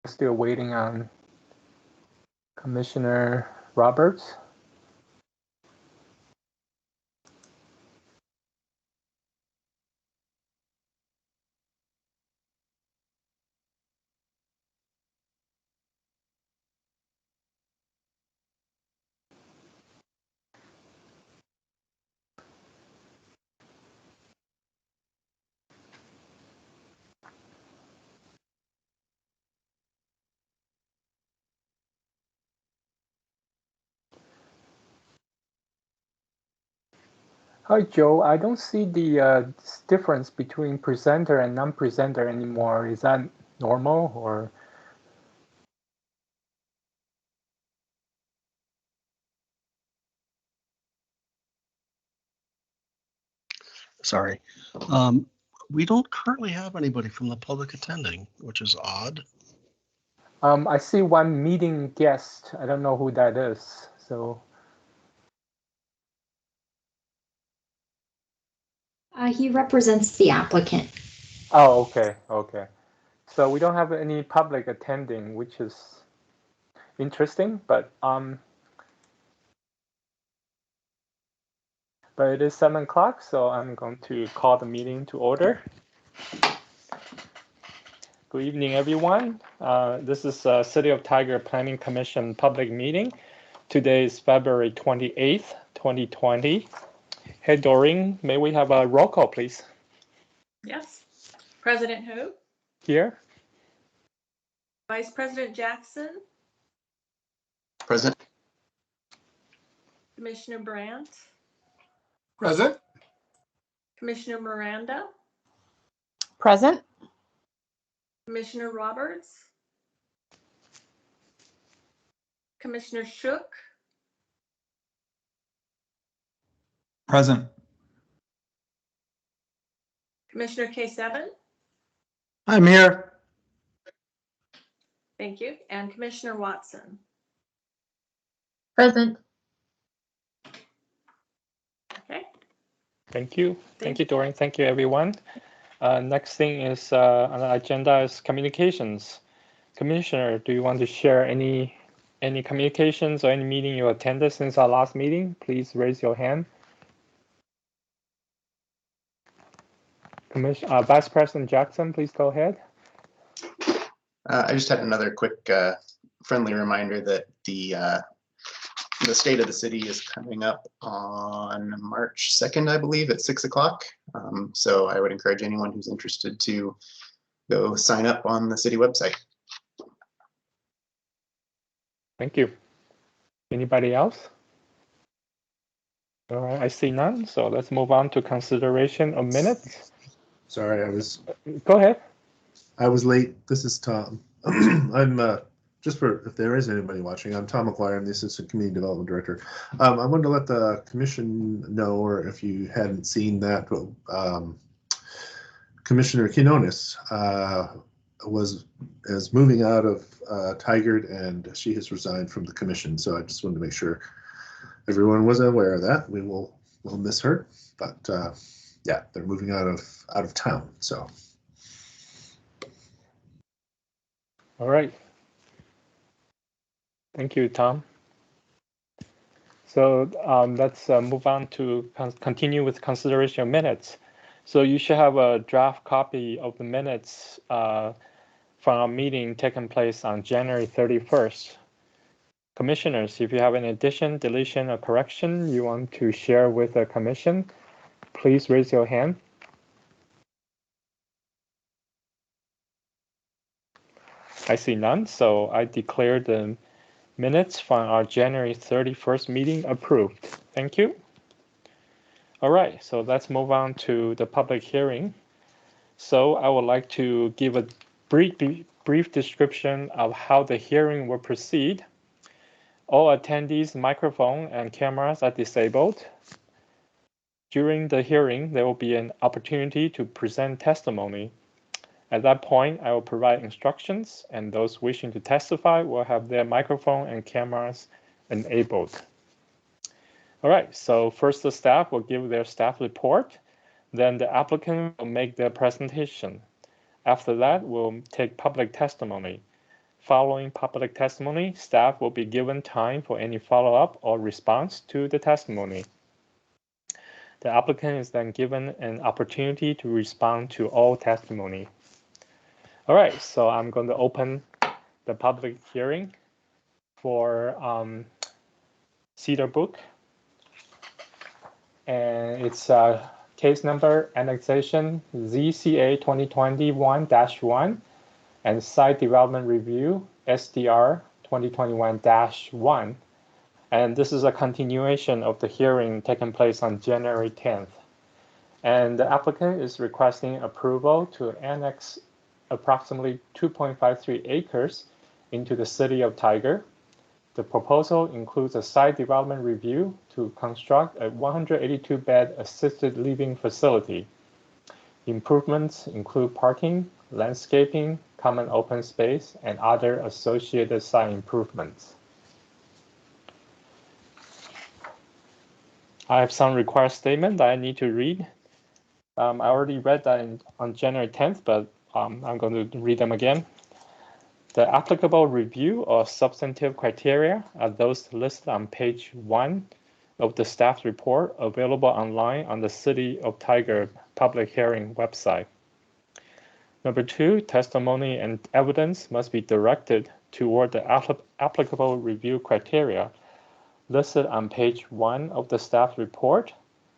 Still waiting on Commissioner Roberts. Hi, Joe. I don't see the difference between presenter and non-presenter anymore. Is that normal or? Sorry. We don't currently have anybody from the public attending, which is odd. I see one meeting guest. I don't know who that is. So. He represents the applicant. Oh, okay, okay. So we don't have any public attending, which is interesting, but it is 7 o'clock, so I'm going to call the meeting to order. Good evening, everyone. This is City of Tiger Planning Commission public meeting. Today is February 28th, 2020. Hey, Doreen, may we have a roll call, please? Yes. President Hu? Here. Vice President Jackson? Present. Commissioner Brandt? Present. Commissioner Miranda? Present. Commissioner Roberts? Commissioner Shook? Present. Commissioner K7? I'm here. Thank you. And Commissioner Watson? Present. Okay. Thank you. Thank you, Doreen. Thank you, everyone. Next thing is on the agenda is communications. Commissioner, do you want to share any communications or any meeting you attended since our last meeting? Please raise your hand. Vice President Jackson, please go ahead. I just had another quick friendly reminder that the state of the city is coming up on March 2nd, I believe, at 6 o'clock. So I would encourage anyone who's interested to go sign up on the city website. Thank you. Anybody else? All right, I see none. So let's move on to consideration of minutes. Sorry, Go ahead. I was late. This is Tom. I'm just for if there is anybody watching, I'm Tom McGuire. I'm the Assistant Community Development Director. I wanted to let the commission know, or if you hadn't seen that, Commissioner Quinones is moving out of Tigard, and she has resigned from the commission. So I just wanted to make sure everyone was aware of that. We'll miss her, but yeah, they're moving out of town. So. All right. Thank you, Tom. So let's move on to continue with consideration of minutes. So you should have a draft copy of the minutes from our meeting taking place on January 31st. Commissioners, if you have an addition, deletion, or correction you want to share with the commission, please raise your hand. I see none, so I declare the minutes from our January 31st meeting approved. Thank you. All right, so let's move on to the public hearing. So I would like to give a brief description of how the hearing will proceed. All attendees' microphone and cameras are disabled. During the hearing, there will be an opportunity to present testimony. At that point, I will provide instructions, and those wishing to testify will have their microphone and cameras enabled. All right, so first the staff will give their staff report, then the applicant will make their presentation. After that, we'll take public testimony. following public testimony, staff will be given time for any follow-up or response to the testimony. The applicant is then given an opportunity to respond to all testimony. All right, so I'm going to open the public hearing for Cedar Brook. And it's case number Annexation ZCA 2021-1 and Site Development Review SDR 2021-1. And this is a continuation of the hearing taking place on January 10th. And the applicant is requesting approval to annex approximately 2.53 acres into the city of Tiger. The proposal includes a site development review to construct a 182-bed assisted living facility. Improvements include parking, landscaping, common open space, and other associated site improvements. I have some required statement that I need to read. I already read that on January 10th, but I'm going to read them again. The applicable review or substantive criteria are those listed on page 1 of the staff report available online on the City of Tiger public hearing website. Number 2, testimony and evidence must be directed toward the applicable review criteria listed on page 1 of the staff report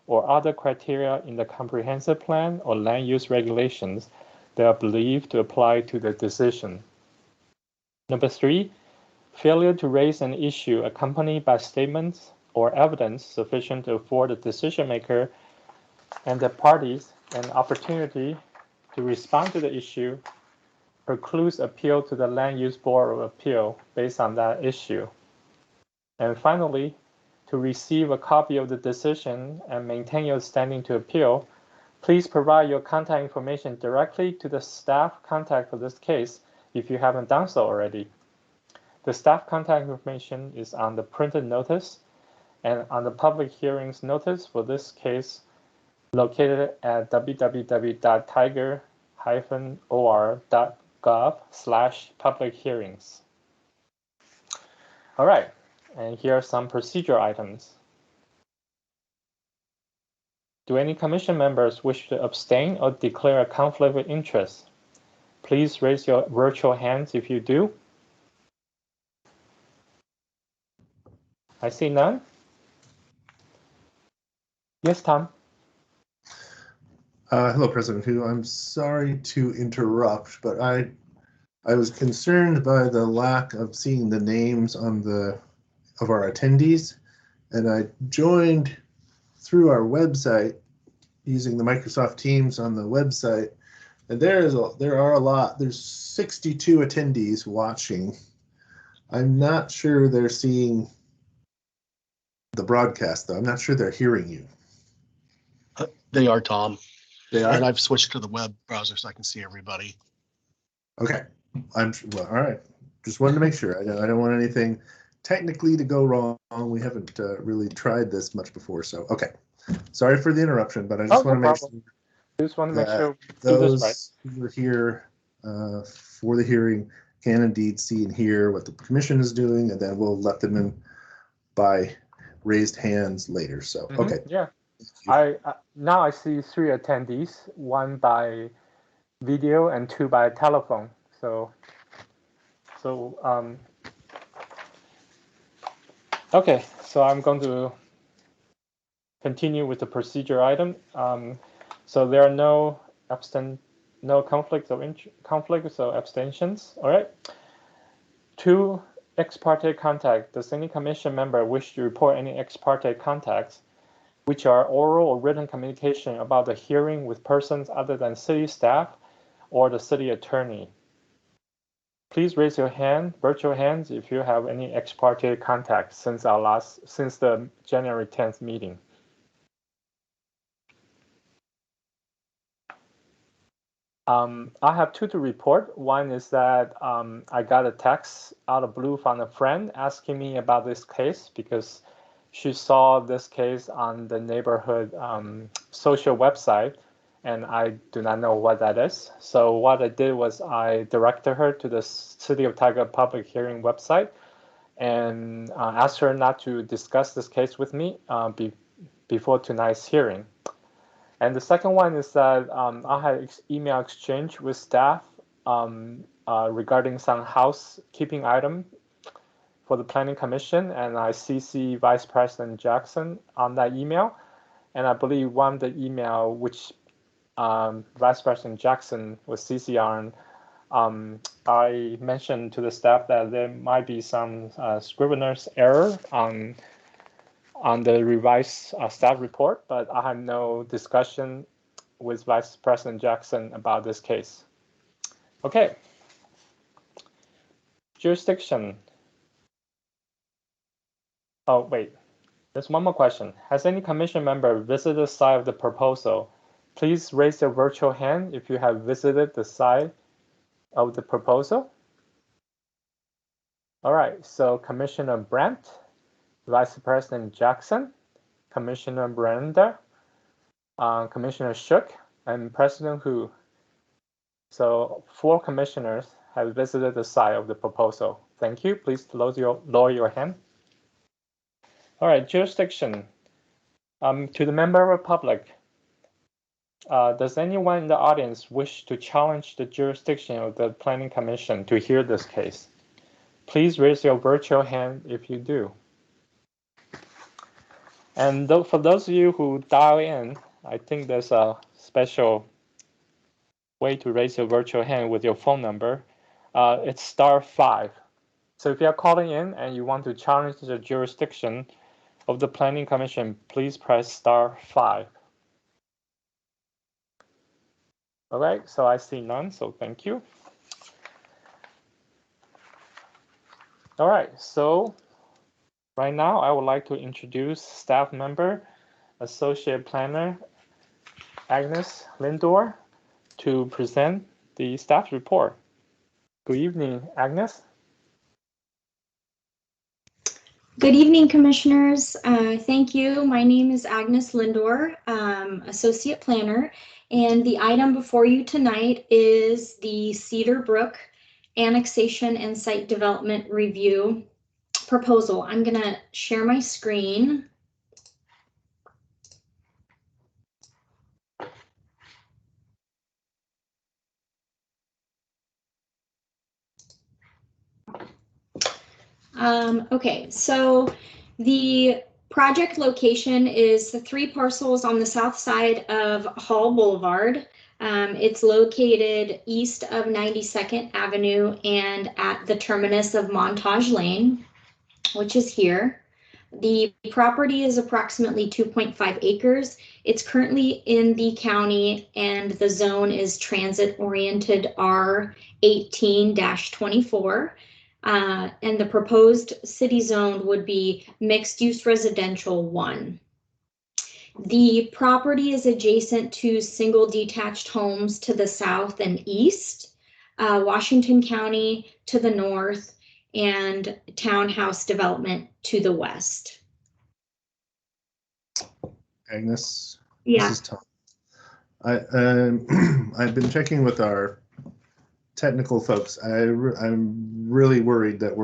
or other criteria in the comprehensive plan or land use regulations that are believed to apply to the decision. Number 3, failure to raise an issue accompanied by statements or evidence sufficient to afford the decision maker and the parties an opportunity to respond to the issue precludes appeal to the Land Use Board of Appeal based on that issue. And finally, to receive a copy of the decision and maintain your standing to appeal, please provide your contact information directly to the staff contact for this case if you haven't done so already. The staff contact information is on the printed notice and on the public hearings notice for this case located at www.tiger-or.gov/public hearings. All right, and here are some procedure items. Do any commission members wish to abstain or declare a conflict of interest? Please raise your virtual hands if you do. I see none. Yes, Tom. Hello, President Hu. I'm sorry to interrupt, but I was concerned by the lack of seeing the names on of our attendees, and I joined through our website using the Microsoft Teams on the website, and there are a lot. There's 62 attendees watching. I'm not sure they're seeing the broadcast, though. I'm not sure they're hearing you. They are, Tom. They are? And I've switched to the web browser so I can see everybody. Okay. Well, all right. Just wanted to make sure. I don't want anything technically to go wrong. We haven't really tried this much before, so okay. Sorry for the interruption, but I just want to make sure those who are here for the hearing can indeed see and hear what the commission is doing, and then we'll let them in by raised hands later. So, okay. Yeah. Now I see 3 attendees, 1 by video and 2 by telephone. Okay, so I'm going to continue with the procedure item. So there are no conflicts of conflicts or abstentions. All right. 2, ex parte contact. Does any commission member wish to report any ex parte contacts, which are oral or written communication about the hearing with persons other than city staff or the city attorney? Please raise your hand, virtual hands, if you have any ex parte contacts since the January 10th meeting. I have 2 to report. One is that I got a text out of blue from a friend asking me about this case because she saw this case on the neighborhood social website and I do not know what that is. So what I did was I directed her to the City of Tiger public hearing website and asked her not to discuss this case with me before tonight's hearing. And the second one is that I had email exchange with staff regarding some housekeeping item for the Planning Commission, and I CC Vice President Jackson on that email. And I believe one of the email which Vice President Jackson was CC on, I mentioned to the staff that there might be some scrivener's error on the revised staff report, but I had no discussion with Vice President Jackson about this case. Okay. Jurisdiction. Oh, wait. There's one more question. Has any commission member visited the site of the proposal? Please raise your virtual hand if you have visited the site of the proposal. All right, so Commissioner Brandt, Vice President Jackson, Commissioner Brenda, Commissioner Shook, and President Hu. So 4 commissioners have visited the site of the proposal. Thank you. Please lower your hand. All right, jurisdiction. To the member of the public, does anyone in the audience wish to challenge the jurisdiction of the Planning Commission to hear this case? Please raise your virtual hand if you do. And for those of you who dial in, I think there's a special way to raise your virtual hand with your phone number. It's *5. So if you are calling in and you want to challenge the jurisdiction of the Planning Commission, please press *5. All right, so I see none, so thank you. All right, so right now I would like to introduce staff member, Associate Planner Agnes Lindor, to present the staff report. Good evening, Agnes. Good evening, Commissioners. Thank you. My name is Agnes Lindor, Associate Planner, and the item before you tonight is the Cedar Brook Annexation and Site Development Review proposal. I'm going to share my screen. Okay, so the project location is the 3 parcels on the south side of Hall Boulevard. It's located east of 92nd Avenue and at the terminus of Montage Lane, which is here. The property is approximately 2.5 acres. It's currently in the county and the zone is transit-oriented R18-24. And the proposed city zone would be mixed-use residential 1. The property is adjacent to single detached homes to the south and east, Washington County to the north, and townhouse development to the west. Agnes? Yeah. This is Tom. I've been checking with our technical folks. I'm really worried that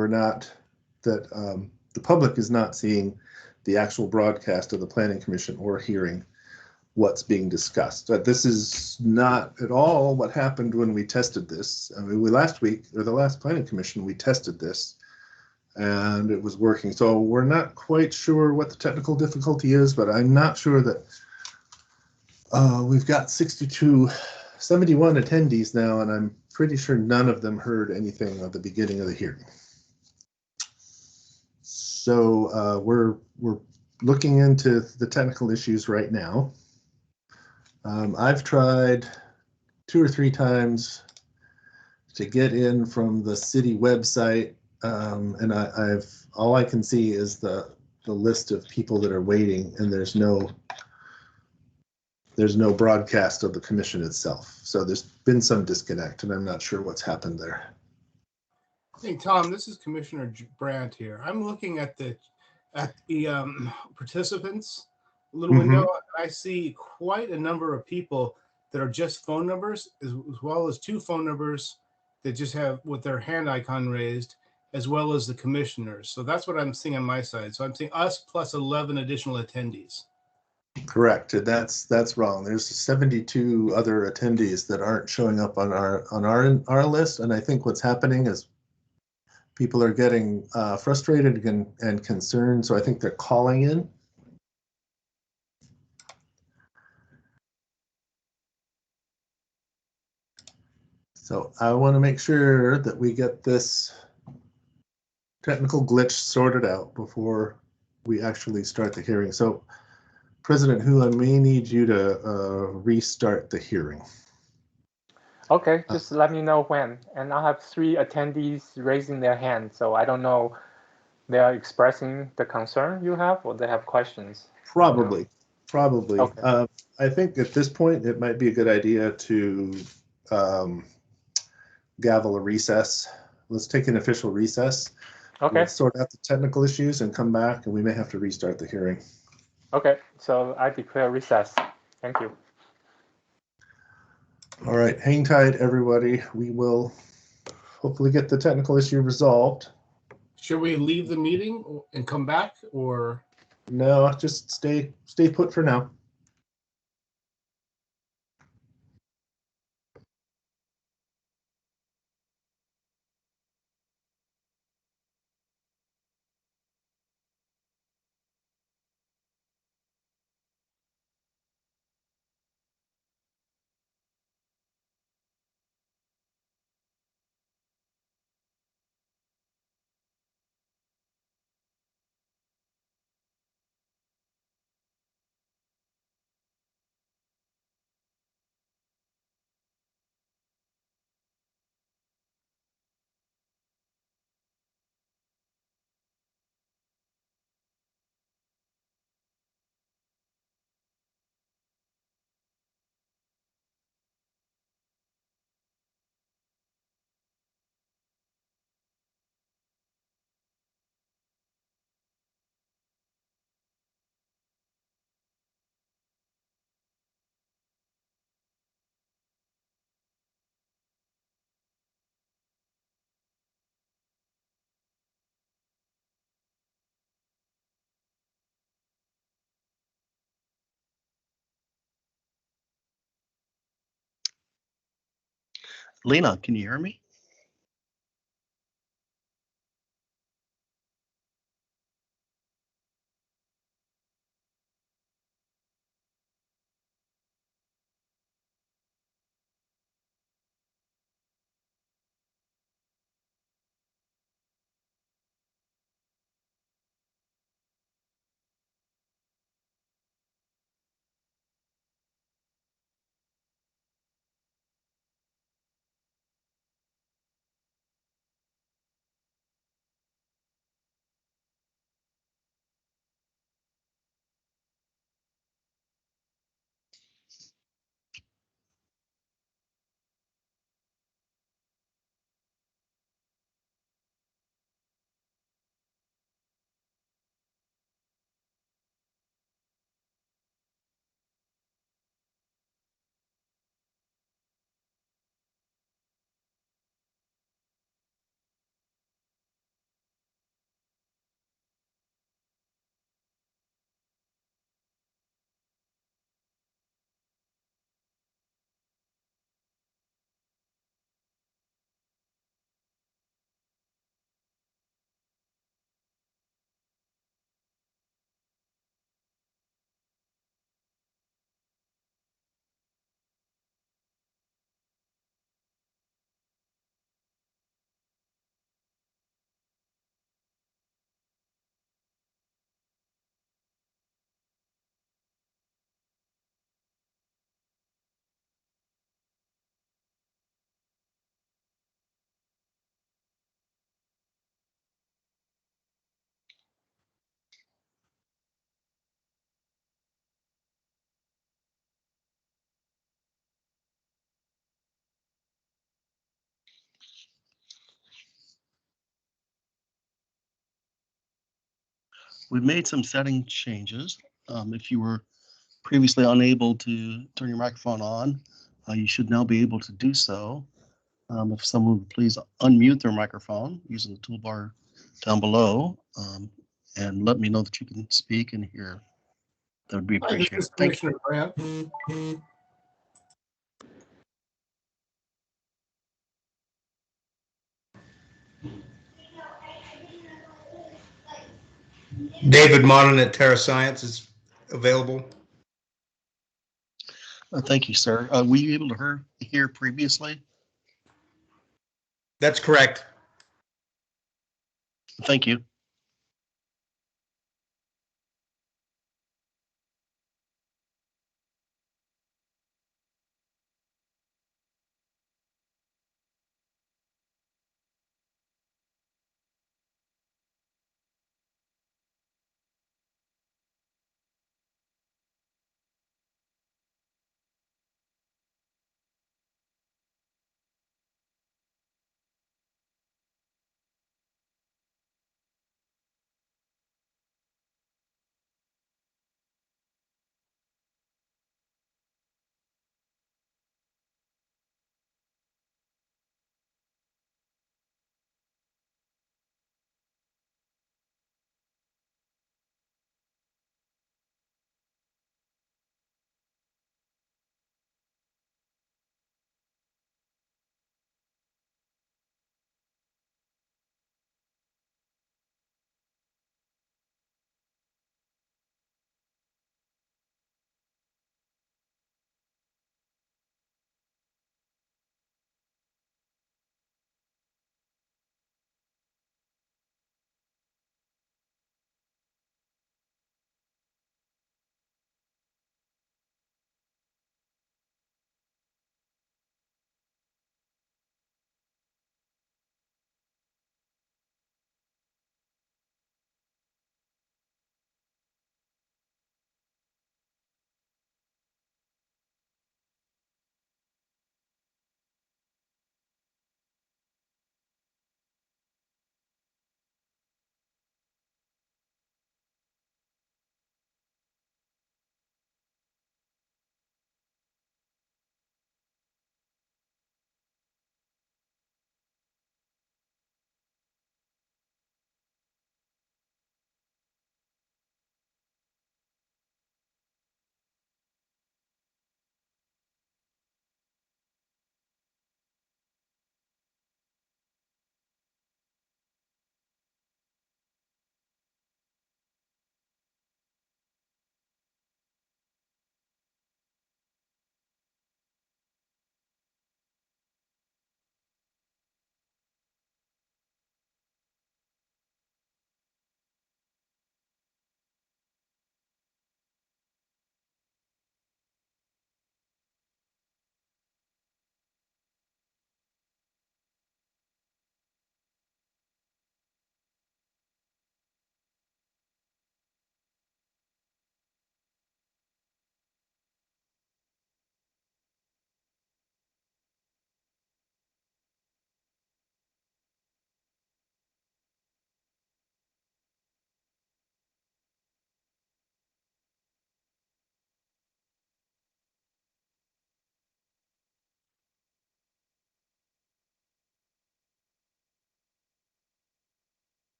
the public is not seeing the actual broadcast of the Planning Commission or hearing what's being discussed. This is not at all what happened when we tested this. I mean, last week, or the last Planning Commission, we tested this and it was working. So we're not quite sure what the technical difficulty is, but I'm not sure that we've got 71 attendees now, and I'm pretty sure none of them heard anything at the beginning of the hearing. So we're looking into the technical issues right now. I've tried 2 or 3 times to get in from the city website, and all I can see is the list of people that are waiting, and there's no broadcast of the commission itself. So there's been some disconnect, and I'm not sure what's happened there. Hey, Tom, this is Commissioner Brandt here. I'm looking at the participants little window. I see quite a number of people that are just phone numbers, as well as 2 phone numbers that just have with their hand icon raised, as well as the commissioners. So that's what I'm seeing on my side. So I'm seeing us plus 11 additional attendees. Correct. And that's wrong. There's 72 other attendees that aren't showing up on our list. And I think what's happening is people are getting frustrated and concerned. So I think they're calling in. So I want to make sure that we get this technical glitch sorted out before we actually start the hearing. So President Hu, I may need you to restart the hearing. Okay, just let me know when. And I have 3 attendees raising their hand, so I don't know they are expressing the concern you have or they have questions. Probably. Okay. I think at this point it might be a good idea to gavel a recess. Let's take an official recess. Okay. We'll sort out the technical issues and come back, and we may have to restart the hearing. Okay, so I declare recess. Thank you. All right, hang tight, everybody. We will hopefully get the technical issue resolved. Should we leave the meeting and come back, or? No, just stay put for now. Lena, can you hear me? We've made some setting changes. If you were previously unable to turn your microphone on, You should now be able to do so. If someone would please unmute their microphone using the toolbar down below, and let me know that you can speak and hear. That would be Hi, this appreciated. is Thank you. Commissioner Grant. David Monon at Terra Science is available. Thank you, sir. Were you able to hear previously? That's correct. Thank you.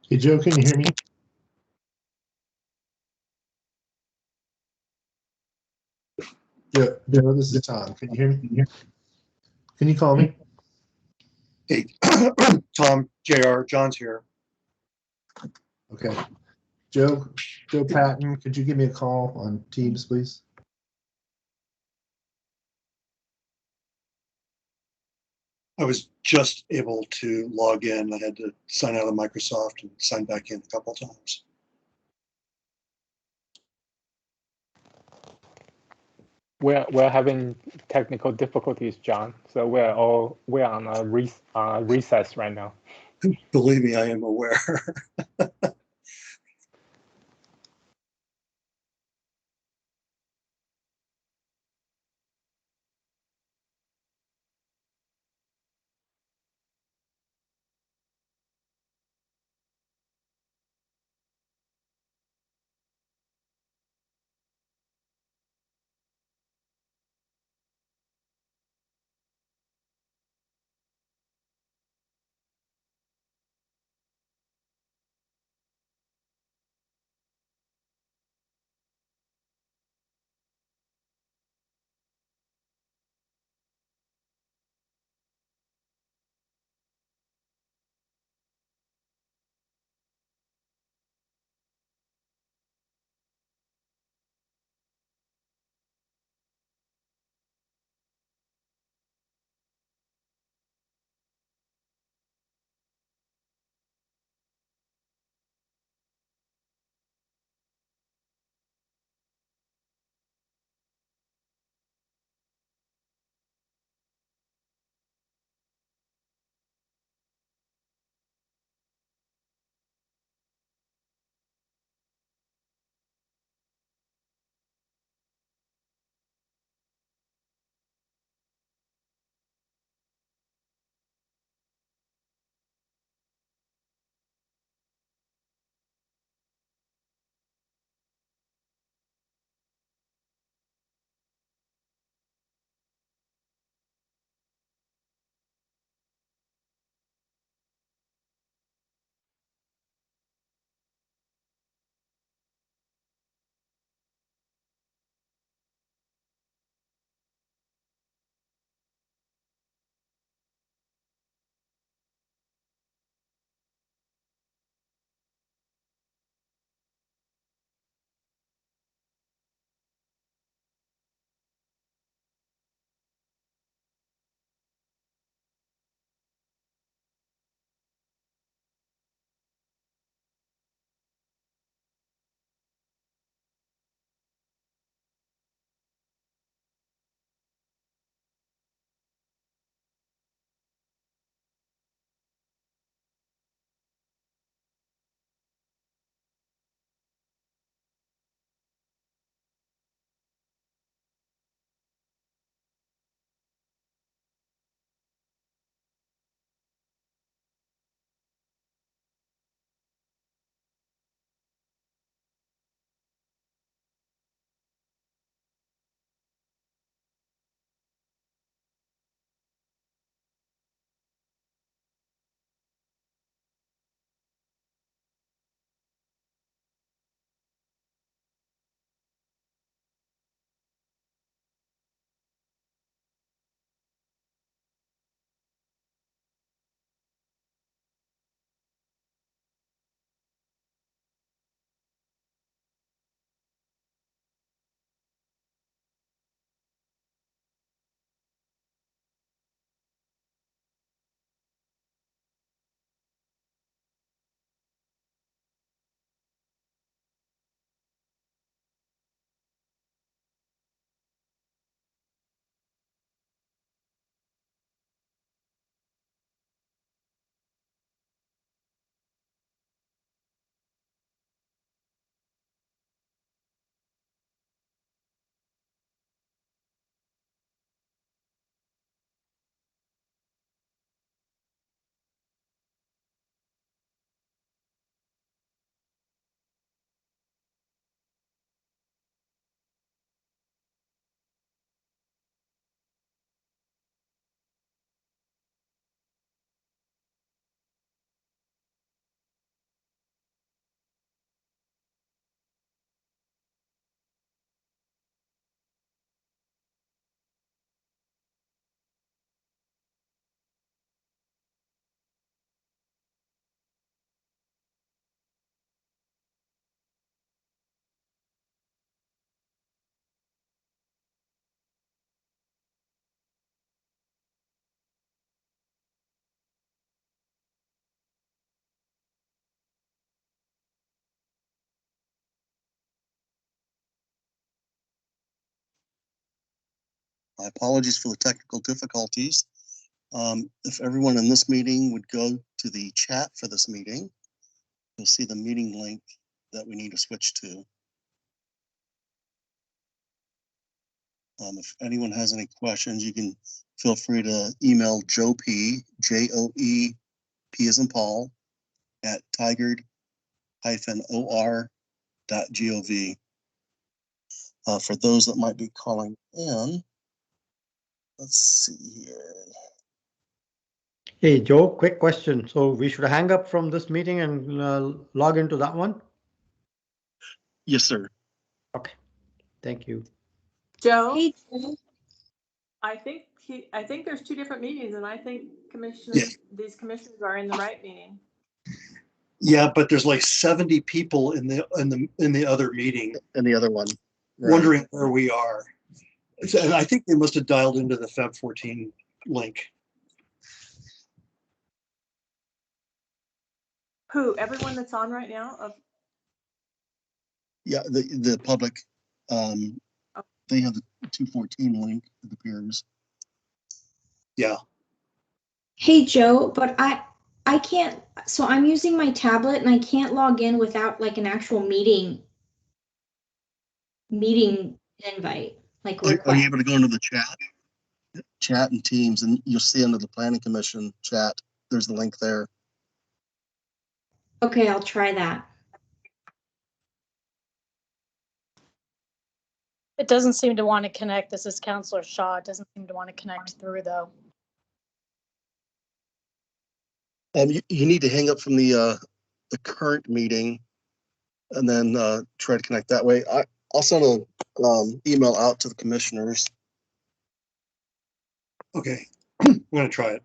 Hey, Joe, can you hear me? Joe, this is Tom. Can you hear me? Can you call me? Hey, Tom, JR, John's here. Okay. Joe Patton, could you give me a call on Teams, please? I was just able to log in. I had to sign out of Microsoft and sign back in a couple of times. We're having technical difficulties, John. So we're on a recess right now. Believe me, I am aware. My apologies for the technical difficulties. If everyone in this meeting would go to the chat for this meeting, you'll see the meeting link that we need to switch to. If anyone has any questions, you can feel free to email Joe P, Joe-E, P as in Paul, at tigard-or.gov. For those that might be calling in, let's see here. Hey, Joe, quick question. So we should hang up from this meeting and log into that one? Yes, sir. Okay, thank you. Joe, Hey, Joe. I think there's two different meetings, and I think Yeah. these commissioners are in the right meeting. Yeah, but there's like 70 people in the other meeting And the other one. Right. wondering where we are. And I think they must have dialed into the Feb 14 link. Who? Everyone that's on right now? Yeah, the public, they have the 214 link, it appears. Yeah. Hey, Joe, but I can't, so I'm using my tablet and I can't log in without like an actual meeting invite, like Are you request. able to go into the chat and Teams, and you'll see under the Planning Commission chat, there's the link there. Okay, I'll try that. It doesn't seem to want to connect. This is Counselor Shaw. It doesn't seem to want to connect through though. You need to hang up from the current meeting and then try to connect that way. I'll send an email out to the commissioners. Okay. I'm going to try it.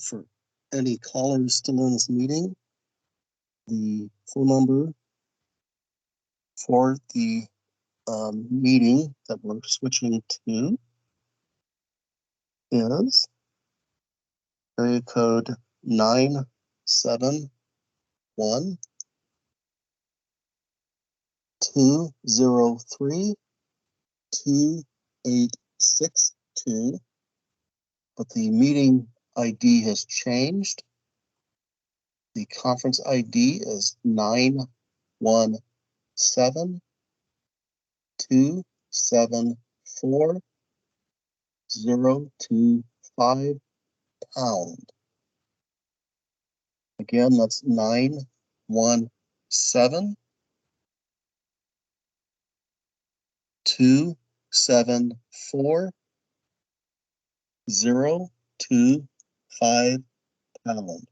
For any callers still in this meeting, the phone number for the meeting that we're switching to is area code 971 203 2862. But the meeting ID has changed. The conference ID is 917 274 025 pound. Again, that's 917 274 025 pound.